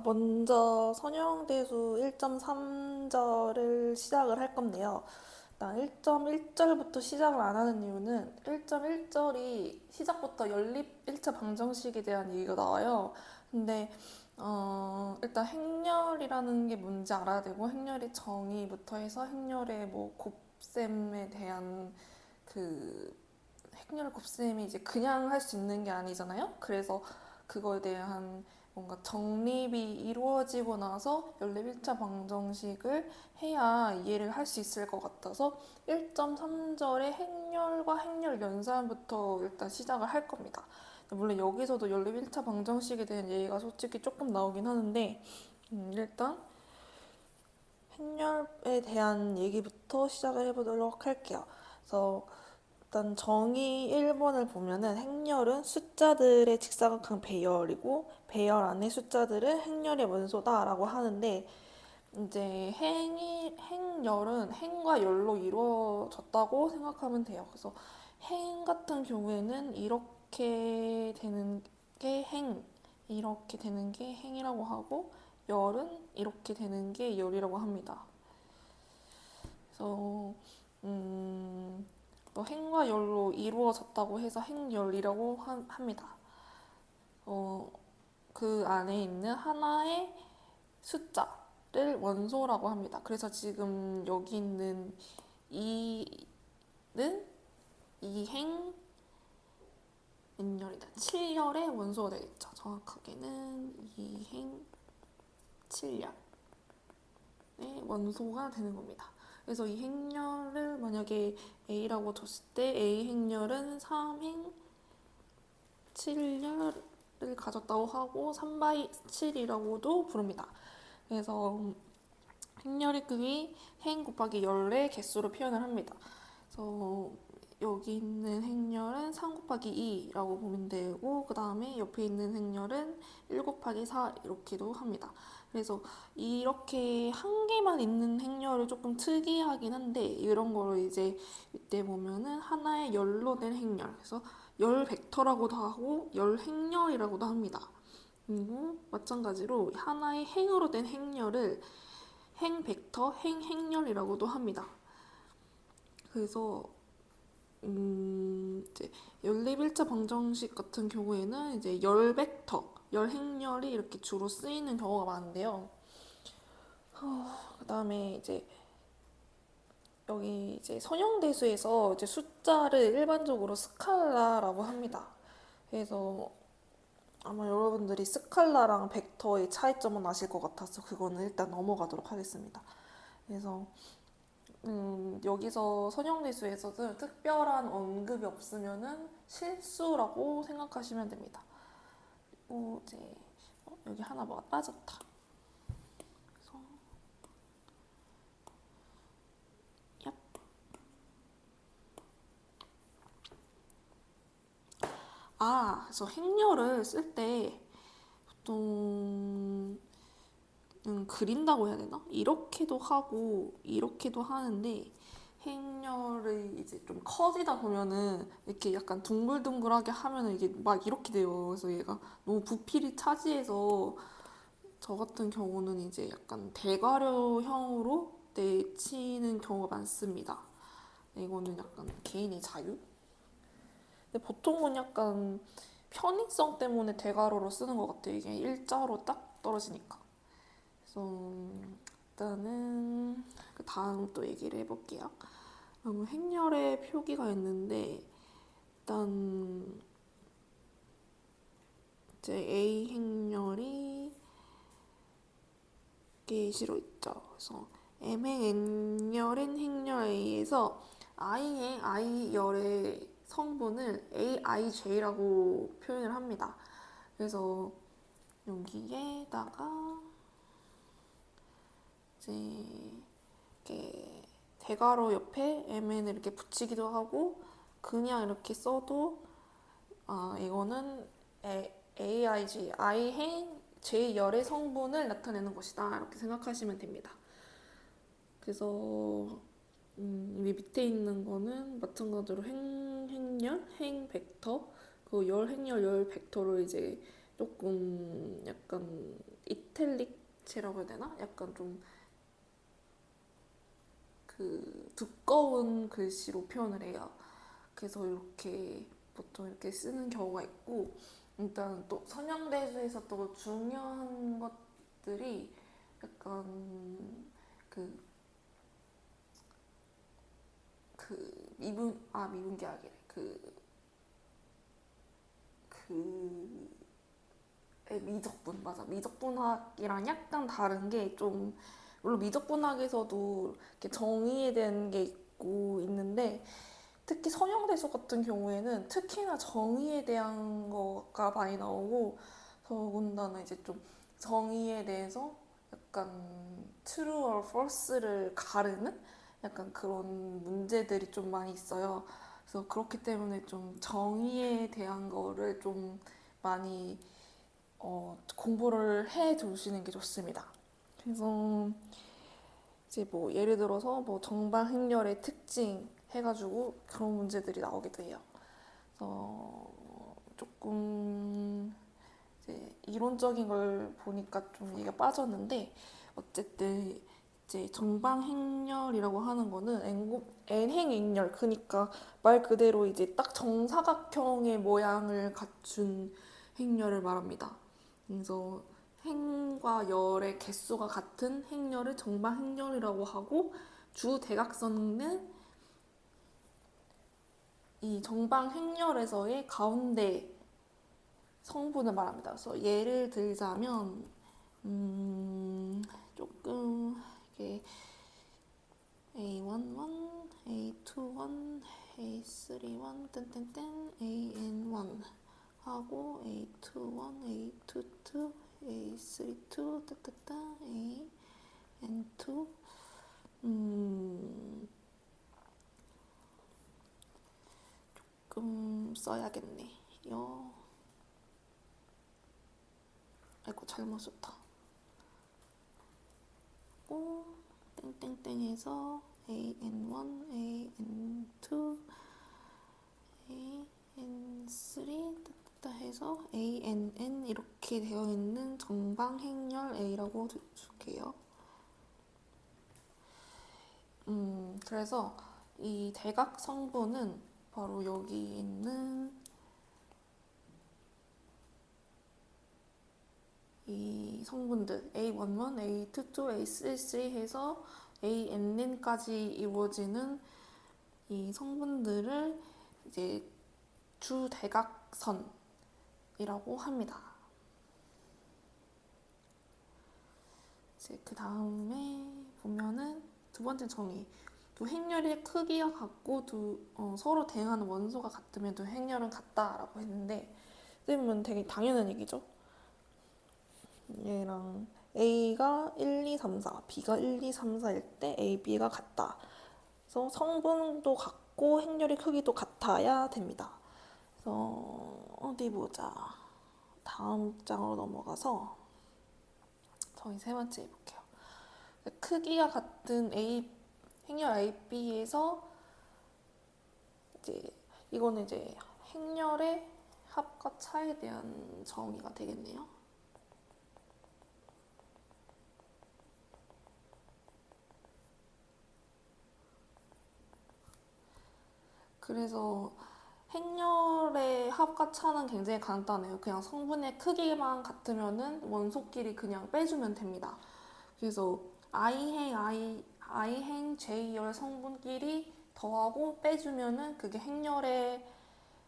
먼저 선형대수 1.3절을 시작을 할 건데요. 일단 1.1절부터 시작을 안 하는 이유는 1.1절이 시작부터 연립 1차 방정식에 대한 얘기가 나와요. 근데 일단 행렬이라는 게 뭔지 알아야 되고 행렬의 정의부터 해서 행렬의 뭐 곱셈에 대한 그 행렬 곱셈이 이제 그냥 할 수 있는 게 아니잖아요. 그래서 그거에 대한 뭔가 정립이 이루어지고 나서 연립 1차 방정식을 해야 이해를 할 수 있을 것 같아서 1.3절의 행렬과 행렬 연산부터 일단 시작을 할 겁니다. 물론 여기서도 연립 1차 방정식에 대한 얘기가 솔직히 조금 나오긴 하는데 일단 행렬에 대한 얘기부터 시작을 해보도록 할게요. 그래서 일단 정의 1번을 보면은 행렬은 숫자들의 직사각형 배열이고 배열 안의 숫자들은 행렬의 원소다라고 하는데 이제 행열은 행과 열로 이루어졌다고 생각하면 돼요. 그래서 행 같은 경우에는 이렇게 되는 게 이렇게 되는 게 행이라고 하고 열은 이렇게 되는 게 열이라고 합니다. 그래서 또 행과 열로 이루어졌다고 해서 행열이라고 합니다. 어, 그 안에 있는 하나의 숫자를 원소라고 합니다. 그래서 지금 여기 있는 이는 이행 몇열이다. 7열의 원소가 되겠죠. 정확하게는 이행 7열의 원소가 되는 겁니다. 그래서 이 행렬을 만약에 A라고 줬을 때 A 행렬은 3행 7열을 가졌다고 하고 3바이 7이라고도 부릅니다. 그래서 행렬의 급이 행 곱하기 열의 개수로 표현을 합니다. 그래서 여기 있는 행렬은 3 곱하기 2라고 보면 되고 그 다음에 옆에 있는 행렬은 1 곱하기 4 이렇게도 합니다. 그래서 이렇게 한 개만 있는 행렬은 조금 특이하긴 한데 이런 거를 이제 이때 보면은 하나의 열로 된 행렬 그래서 열 벡터라고도 하고 열 행렬이라고도 합니다. 그리고 마찬가지로 하나의 행으로 된 행렬을 행 벡터, 행 행렬이라고도 합니다. 그래서 이제 연립 1차 방정식 같은 경우에는 이제 열 벡터, 열 행렬이 이렇게 주로 쓰이는 경우가 많은데요. 그다음에 이제 여기 이제 선형대수에서 이제 숫자를 일반적으로 스칼라라고 합니다. 그래서 아마 여러분들이 스칼라랑 벡터의 차이점은 아실 것 같아서 그거는 일단 넘어가도록 하겠습니다. 그래서 여기서 선형대수에서는 특별한 언급이 없으면은 실수라고 생각하시면 됩니다. 이제 여기 하나 뭐가 빠졌다. 그래서 얍. 그래서 행렬을 쓸 때 보통 그린다고 해야 되나? 이렇게도 하고 이렇게도 하는데 행렬이 이제 좀 커지다 보면은 이렇게 약간 둥글둥글하게 하면은 이게 막 이렇게 돼요. 그래서 얘가 너무 부피를 차지해서 저 같은 경우는 이제 약간 대괄호형으로 내치는 경우가 많습니다. 이거는 약간 개인의 자유? 근데 보통은 약간 편의성 때문에 대괄호로 쓰는 것 같아요. 이게 일자로 딱 떨어지니까. 그래서 일단은 그 다음 또 얘기를 해볼게요. 행렬의 표기가 있는데 일단 이제 A 행렬이 예시로 있죠. 그래서 M행 N열인 행렬 A에서 I행 I열의 성분을 AIJ라고 표현을 합니다. 그래서 여기에다가 이제 이렇게 대괄호 옆에 MN을 이렇게 붙이기도 하고 그냥 이렇게 써도 이거는 AIG, I행 J열의 성분을 나타내는 것이다 이렇게 생각하시면 됩니다. 그래서 이 밑에 있는 거는 마찬가지로 행렬, 행 벡터, 그 열 행렬 열 벡터를 이제 조금 약간 이탈릭체라고 해야 되나? 약간 좀 그 두꺼운 글씨로 표현을 해요. 그래서 이렇게 보통 이렇게 쓰는 경우가 있고, 일단 또 선형대수에서 또 중요한 것들이 약간 그, 미분계 아니래. 그, 미적분, 맞아. 미적분학이랑 약간 다른 게 좀, 물론 미적분학에서도 이렇게 정의에 대한 게 있고 있는데, 특히 선형대수 같은 경우에는 특히나 정의에 대한 거가 많이 나오고, 더군다나 이제 좀 정의에 대해서 약간 true or false를 가르는 약간 그런 문제들이 좀 많이 있어요. 그래서 그렇기 때문에 좀 정의에 대한 거를 좀 많이 공부를 해 두시는 게 좋습니다. 그래서 이제 뭐 예를 들어서 뭐 정방행렬의 특징 해가지고 그런 문제들이 나오기도 해요. 그래서 조금 이제 이론적인 걸 보니까 좀 얘기가 빠졌는데, 어쨌든 이제 정방행렬이라고 하는 거는 n행행렬, 그러니까 말 그대로 이제 딱 정사각형의 모양을 갖춘 행렬을 말합니다. 그래서 행과 열의 개수가 같은 행렬을 정방행렬이라고 하고, 주대각선은 이 정방행렬에서의 가운데 성분을 말합니다. 그래서 예를 들자면 조금 이게 A11, A21, A31, 땡땡땡, AN1 하고 A21, A22, A32, 따따따, AN2. 조금 써야겠네. 아이고 잘못 썼다. 고 땡땡땡에서 AN1, AN2, AN3 따따따 해서 ANN 이렇게 되어 있는 정방행렬 A라고 줄게요. 그래서 이 대각 성분은 바로 여기 있는 이 성분들 A11, A22, A33 해서 ANN까지 이루어지는 이 성분들을 이제 주대각선이라고 합니다. 이제 그 다음에 보면은 두 번째 정의. 두 행렬의 크기가 같고 서로 대응하는 원소가 같으면 두 행렬은 같다라고 했는데, 선생님은 되게 당연한 얘기죠. 얘랑 A가 1, 2, 3, 4, B가 1, 2, 3, 4일 때 A, B가 같다. 그래서 성분도 같고 행렬의 크기도 같아야 됩니다. 그래서 어디 보자. 다음 장으로 넘어가서 저희 세 번째 해볼게요. 크기가 같은 행렬 AB에서 이제 이거는 이제 행렬의 합과 차에 대한 정의가 되겠네요. 그래서 행렬의 합과 차는 굉장히 간단해요. 그냥 성분의 크기만 같으면은 원소끼리 그냥 빼주면 됩니다. 그래서 I행 J열 성분끼리 더하고 빼주면은 그게 행렬의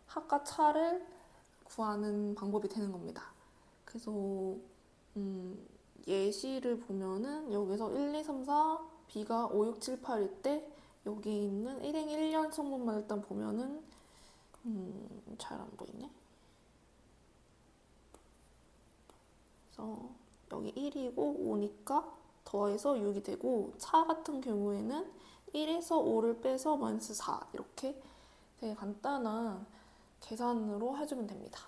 합과 차를 구하는 방법이 되는 겁니다. 그래서 예시를 보면은 여기서 1, 2, 3, 4, B가 5, 6, 7, 8일 때 여기 있는 1행 1열 성분만 일단 보면은 잘 안 보이네. 그래서 여기 1이고 5니까 더해서 6이 되고, 차 같은 경우에는 1에서 5를 빼서 마이너스 4, 이렇게 되게 간단한 계산으로 해주면 됩니다.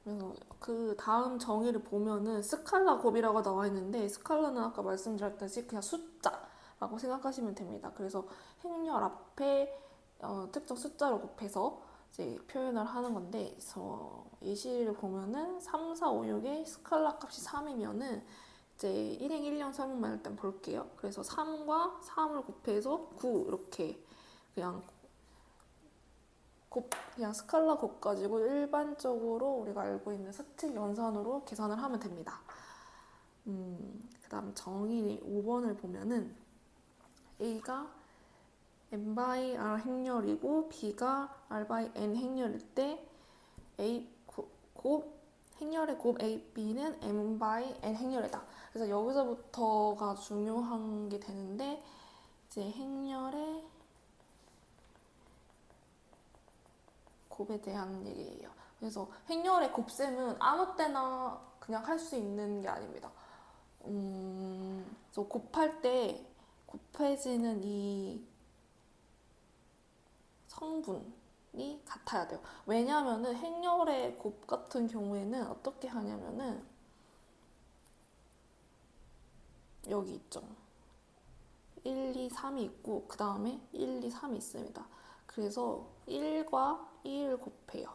그래서 그 다음 정의를 보면은 스칼라 곱이라고 나와 있는데, 스칼라는 아까 말씀드렸듯이 그냥 숫자라고 생각하시면 됩니다. 그래서 행렬 앞에 특정 숫자를 곱해서 이제 표현을 하는 건데, 그래서 예시를 보면은 3, 4, 5, 6의 스칼라 값이 3이면은 이제 일행 1년 설문만 일단 볼게요. 그래서 3과 3을 곱해서 9 이렇게 그냥 그냥 스칼라 곱 가지고 일반적으로 우리가 알고 있는 사칙 연산으로 계산을 하면 됩니다. 그 다음 정의 5번을 보면은 A가 n by r 행렬이고 B가 r by n 행렬일 때 A 곱 행렬의 곱 A, B는 n by n 행렬이다. 그래서 여기서부터가 중요한 게 되는데 이제 행렬의 곱에 대한 얘기예요. 그래서 행렬의 곱셈은 아무 때나 그냥 할 수 있는 게 아닙니다. 그래서 곱할 때 곱해지는 이 성분이 같아야 돼요. 왜냐하면은 행렬의 곱 같은 경우에는 어떻게 하냐면은 여기 있죠. 1, 2, 3이 있고 그 다음에 1, 2, 3이 있습니다. 그래서 1과 2를 곱해요.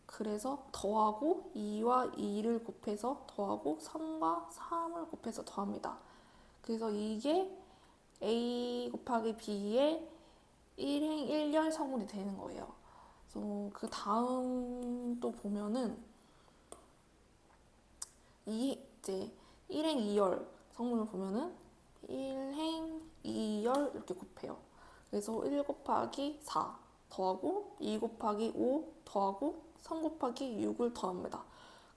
그래서 더하고 2와 2를 곱해서 더하고 3과 3을 곱해서 더합니다. 그래서 이게 A 곱하기 B의 1행 1열 성분이 되는 거예요. 그래서 그 다음 또 보면은 이제 1행 2열 성분을 보면은 1행 2열 이렇게 곱해요. 그래서 1 곱하기 4 더하고 2 곱하기 5 더하고 3 곱하기 6을 더합니다.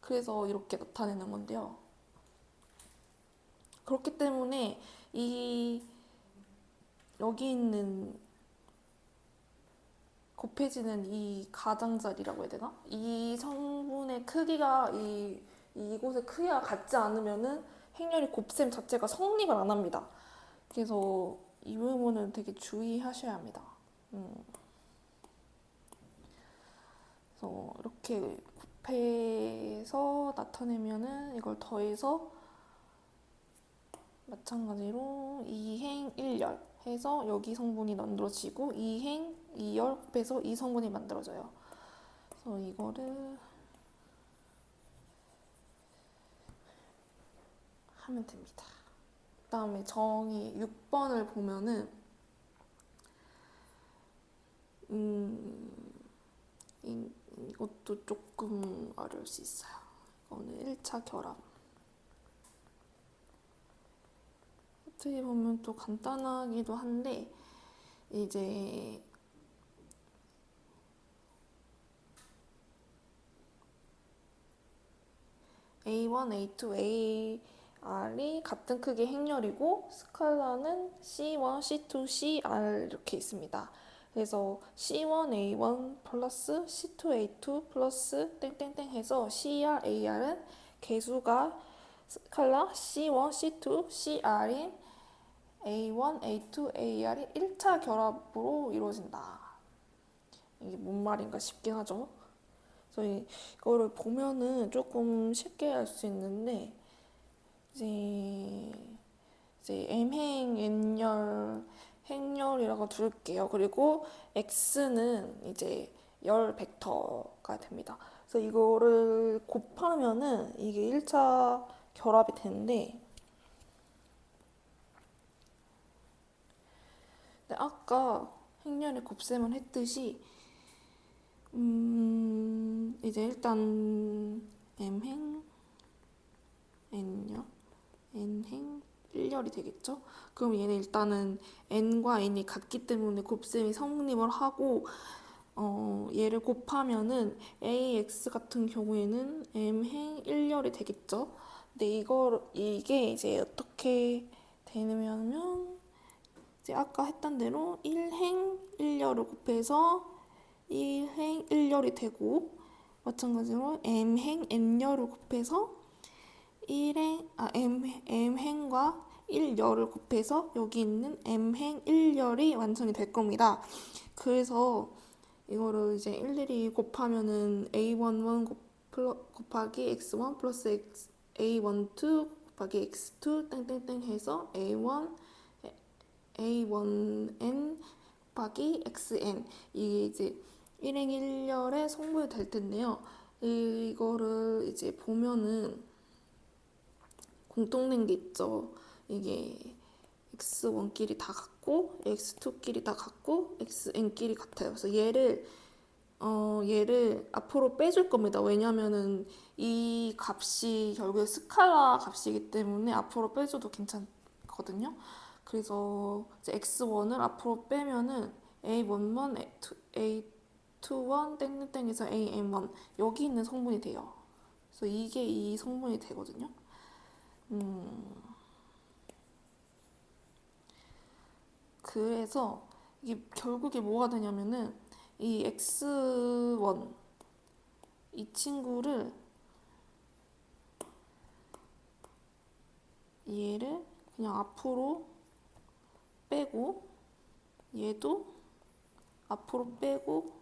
그래서 이렇게 나타내는 건데요. 그렇기 때문에 이 여기 있는 곱해지는 이 가장자리라고 해야 되나? 이 성분의 크기가 이곳의 크기가 같지 않으면은 행렬이 곱셈 자체가 성립을 안 합니다. 그래서 이 부분은 되게 주의하셔야 합니다. 그래서 이렇게 곱해서 나타내면은 이걸 더해서 마찬가지로 2행 1열 해서 여기 성분이 만들어지고 2행 2열 곱해서 이 성분이 만들어져요. 그래서 이거를 하면 됩니다. 그 다음에 정의 6번을 보면은 이것도 조금 어려울 수 있어요. 이거는 1차 결합. 어떻게 보면 또 간단하기도 한데 이제 A1, A2, AR이 같은 크기의 행렬이고 스칼라는 C1, C2, CR 이렇게 있습니다. 그래서 C1A1 플러스 C2A2 플러스 땡땡땡 해서 CR, AR은 개수가 스칼라 C1, C2, CR인 A1, A2, AR이 1차 결합으로 이루어진다. 이게 뭔 말인가 싶긴 하죠. 그래서 이거를 보면은 조금 쉽게 알 수 있는데 이제 M행 N열 행렬이라고 둘게요. 그리고 X는 이제 열 벡터가 됩니다. 그래서 이거를 곱하면은 이게 1차 결합이 되는데 아까 행렬의 곱셈을 했듯이 이제 일단 M행 N열 N행 1열이 되겠죠? 그럼 얘는 일단은 N과 N이 같기 때문에 곱셈이 성립을 하고 얘를 곱하면은 AX 같은 경우에는 M행 1열이 되겠죠? 근데 이게 이제 어떻게 되냐면 이제 아까 했던 대로 1행 1열을 곱해서 1행 1열이 되고 마찬가지로 M행 N열을 곱해서 M행과 1열을 곱해서 여기 있는 M행 1열이 완성이 될 겁니다. 그래서 이거를 이제 일일이 곱하면은 A11 곱하기 X1 플러스 A12 곱하기 X2 땡땡땡 해서 A1N 곱하기 XN 이게 이제 1행 1열의 성분이 될 텐데요. 이거를 이제 보면은 공통된 게 있죠. 이게 x1끼리 다 같고 x2끼리 다 같고 xn끼리 같아요. 그래서 얘를 앞으로 빼줄 겁니다. 왜냐면은 이 값이 결국에 스칼라 값이기 때문에 앞으로 빼줘도 괜찮거든요. 그래서 이제 x1을 앞으로 빼면은 a11, a21 땡땡땡에서 an1 여기 있는 성분이 돼요. 그래서 이게 이 성분이 되거든요. 그래서 이게 결국에 뭐가 되냐면은 이 x1 이 친구를 얘를 그냥 앞으로 빼고 얘도 앞으로 빼고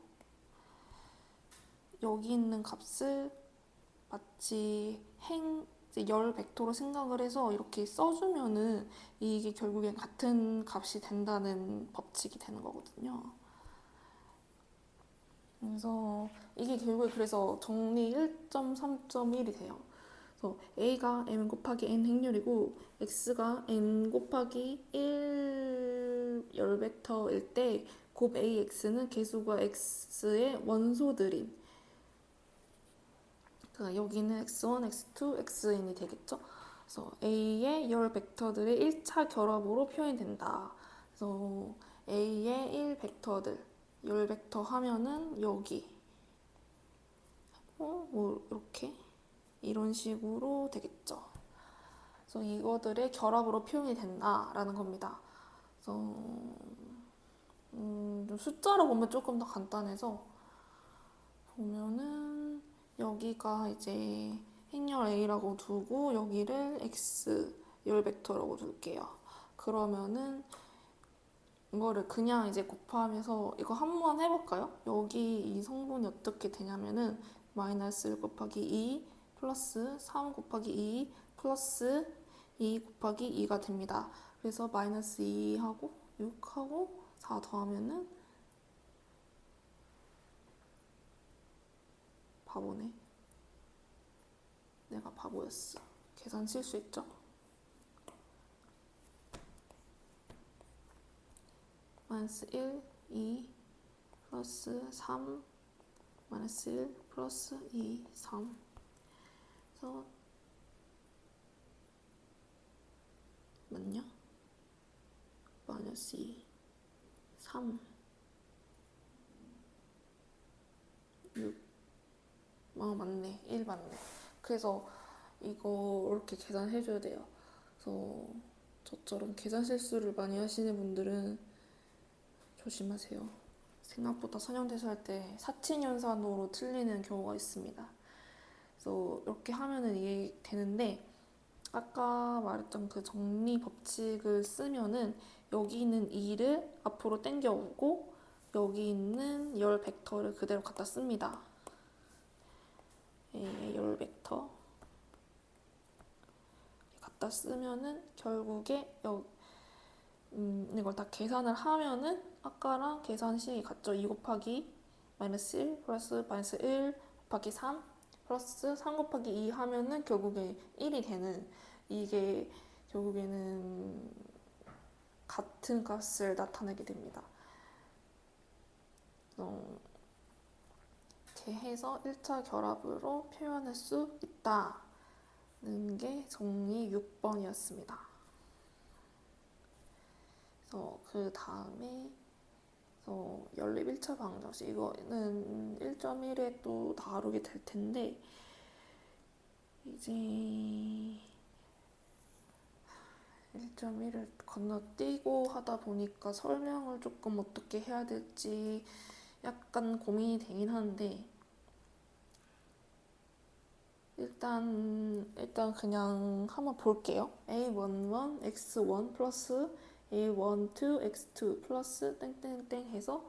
여기 있는 값을 마치 이제 열 벡터로 생각을 해서 이렇게 써주면은 이게 결국엔 같은 값이 된다는 법칙이 되는 거거든요. 그래서 이게 결국에 그래서 정리 1.3.1이 돼요. 그래서 a가 m 곱하기 n 행렬이고 x가 n 곱하기 1 열벡터일 때 곱 ax는 개수가 x의 원소들인, 그러니까 여기는 x1, x2, xn이 되겠죠. 그래서 a의 열 벡터들의 1차 결합으로 표현이 된다. 그래서 a의 1 벡터들 열 벡터 하면은 여기 뭐 이렇게 이런 식으로 되겠죠. 그래서 이거들의 결합으로 표현이 된다라는 겁니다. 그래서 좀 숫자로 보면 조금 더 간단해서 보면은 여기가 이제 행렬 A라고 두고 여기를 X 열 벡터라고 둘게요. 그러면은 이거를 그냥 이제 곱하면서 이거 한번 해볼까요? 여기 이 성분이 어떻게 되냐면은 마이너스 1 곱하기 2 플러스 3 곱하기 2 플러스 2 곱하기 2가 됩니다. 그래서 마이너스 2하고 6하고 4 더하면은 바보네. 내가 바보였어. 계산 실수 있죠? 마이너스 1, 2 플러스 3 마이너스 1 플러스 2, 3. 그래서 맞냐? 마이너스 2, 3, 6. 맞네. 1 맞네. 그래서 이거 이렇게 계산해줘야 돼요. 그래서 저처럼 계산 실수를 많이 하시는 분들은 조심하세요. 생각보다 선형대수 할 때 사칙연산으로 틀리는 경우가 있습니다. 그래서 이렇게 하면은 이게 되는데 아까 말했던 그 정리 법칙을 쓰면은 여기 있는 2를 앞으로 당겨오고 여기 있는 열 벡터를 그대로 갖다 씁니다. 열 벡터 갖다 쓰면은 결국에 이걸 다 계산을 하면은 아까랑 계산식이 같죠. 2 곱하기 마이너스 1 플러스 마이너스 1 곱하기 3 플러스 3 곱하기 2 하면은 결국에 1이 되는, 이게 결국에는 같은 값을 나타내게 됩니다. 이렇게 해서 1차 결합으로 표현할 수 있다는 게 정리 6번이었습니다. 그래서 그 다음에 연립 1차 방정식, 이거는 1.1에 또 다루게 될 텐데 이제 1.1을 건너뛰고 하다 보니까 설명을 조금 어떻게 해야 될지 약간 고민이 되긴 하는데 일단 그냥 한번 볼게요. A11 x1 플러스 A12 x2 플러스 땡땡땡 해서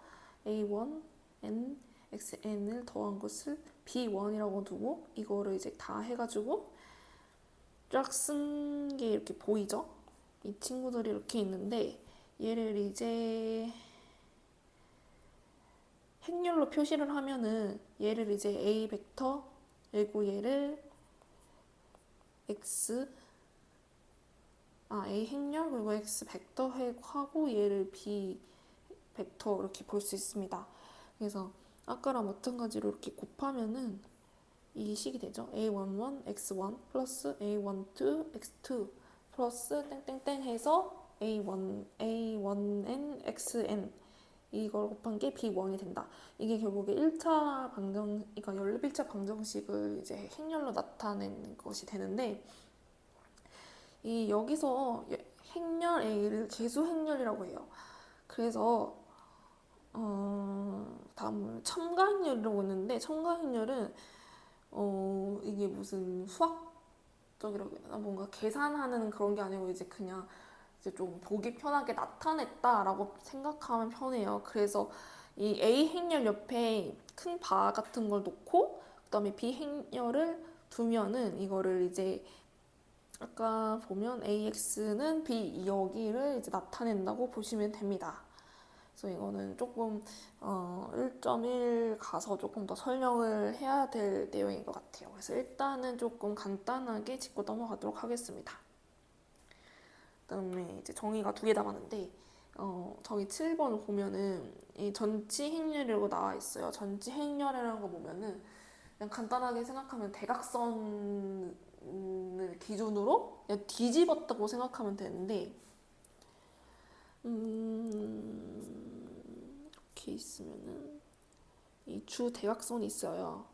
A1 n xn을 더한 것을 B1이라고 두고 이거를 이제 다 해가지고 쫙 쓴 게 이렇게 보이죠? 이 친구들이 이렇게 있는데 얘를 이제 행렬로 표시를 하면은 얘를 이제 A 벡터 그리고 얘를 X A 행렬 그리고 X 벡터 하고 얘를 B 벡터 이렇게 볼 수 있습니다. 그래서 아까랑 마찬가지로 이렇게 곱하면은 이 식이 되죠. A11 X1 플러스 A12 X2 플러스 땡땡땡 해서 A1N XN 이걸 곱한 게 B1이 된다. 이게 결국에 1차 방정, 그러니까 연립 1차 방정식을 이제 행렬로 나타낸 것이 되는데 이 여기서 행렬 A를 계수 행렬이라고 해요. 그래서 다음은 첨가행렬이라고 했는데 첨가행렬은 이게 무슨 수학적이라고 해야 되나? 뭔가 계산하는 그런 게 아니고 이제 그냥 이제 좀 보기 편하게 나타냈다라고 생각하면 편해요. 그래서 이 A 행렬 옆에 큰 바 같은 걸 놓고 그다음에 B 행렬을 두면은 이거를 이제 아까 보면 AX는 B 여기를 이제 나타낸다고 보시면 됩니다. 그래서 이거는 조금 1.1 가서 조금 더 설명을 해야 될 내용인 것 같아요. 그래서 일단은 조금 간단하게 짚고 넘어가도록 하겠습니다. 그다음에 이제 정의가 두 개 남았는데 정의 7번을 보면은 이 전치 행렬이라고 나와 있어요. 전치 행렬이라는 거 보면은 그냥 간단하게 생각하면 대각선을 기준으로 그냥 뒤집었다고 생각하면 되는데 이렇게 있으면은 이 주 대각선이 있어요.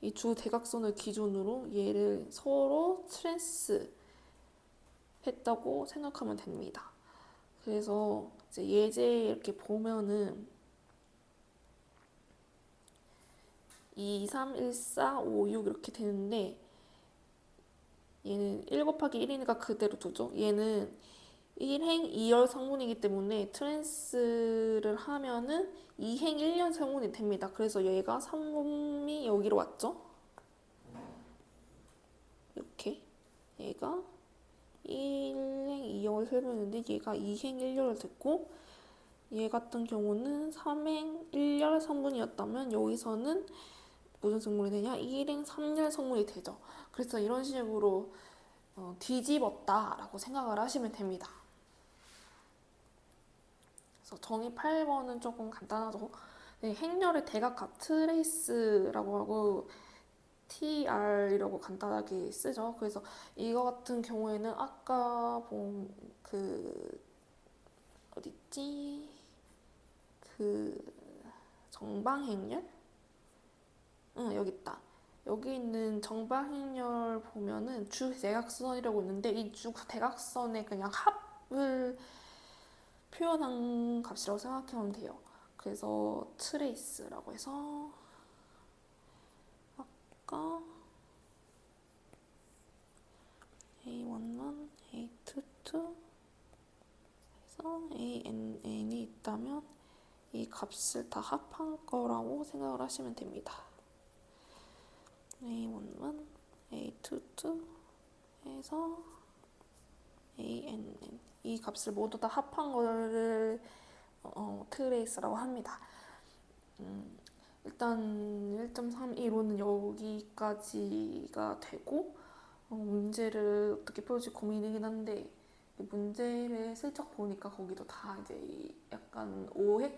이 주 대각선을 기준으로 얘를 서로 트랜스 했다고 생각하면 됩니다. 그래서 이제 예제 이렇게 보면은 2, 3, 1, 4, 5, 6 이렇게 되는데 얘는 1 곱하기 1이니까 그대로 두죠. 얘는 1행 2열 성분이기 때문에 트랜스를 하면은 2행 1열 성분이 됩니다. 그래서 얘가 성분이 여기로 왔죠. 이렇게 얘가 1행 2열을 설명했는데 얘가 2행 1열을 됐고 얘 같은 경우는 3행 1열 성분이었다면 여기서는 무슨 성분이 되냐? 1행 3열 성분이 되죠. 그래서 이런 식으로 뒤집었다라고 생각을 하시면 됩니다. 그래서 정의 8번은 조금 간단하죠. 네, 행렬의 대각합 트레이스라고 하고 TR이라고 간단하게 쓰죠. 그래서 이거 같은 경우에는 아까 본 그 어딨지? 그 정방행렬? 응, 여기 있다. 여기 있는 정방행렬 보면은 주 대각선이라고 있는데 이 주 대각선의 그냥 합을 표현한 값이라고 생각하면 돼요. 그래서 트레이스라고 해서 아까 A11, A22 해서 ANN이 있다면 이 값을 다 합한 거라고 생각을 하시면 됩니다. A11, A22 해서 ANN 이 값을 모두 다 합한 거를 트레이스라고 합니다. 일단 1.32로는 여기까지가 되고 문제를 어떻게 풀지 고민이긴 한데 문제를 슬쩍 보니까 거기도 다 이제 약간 오해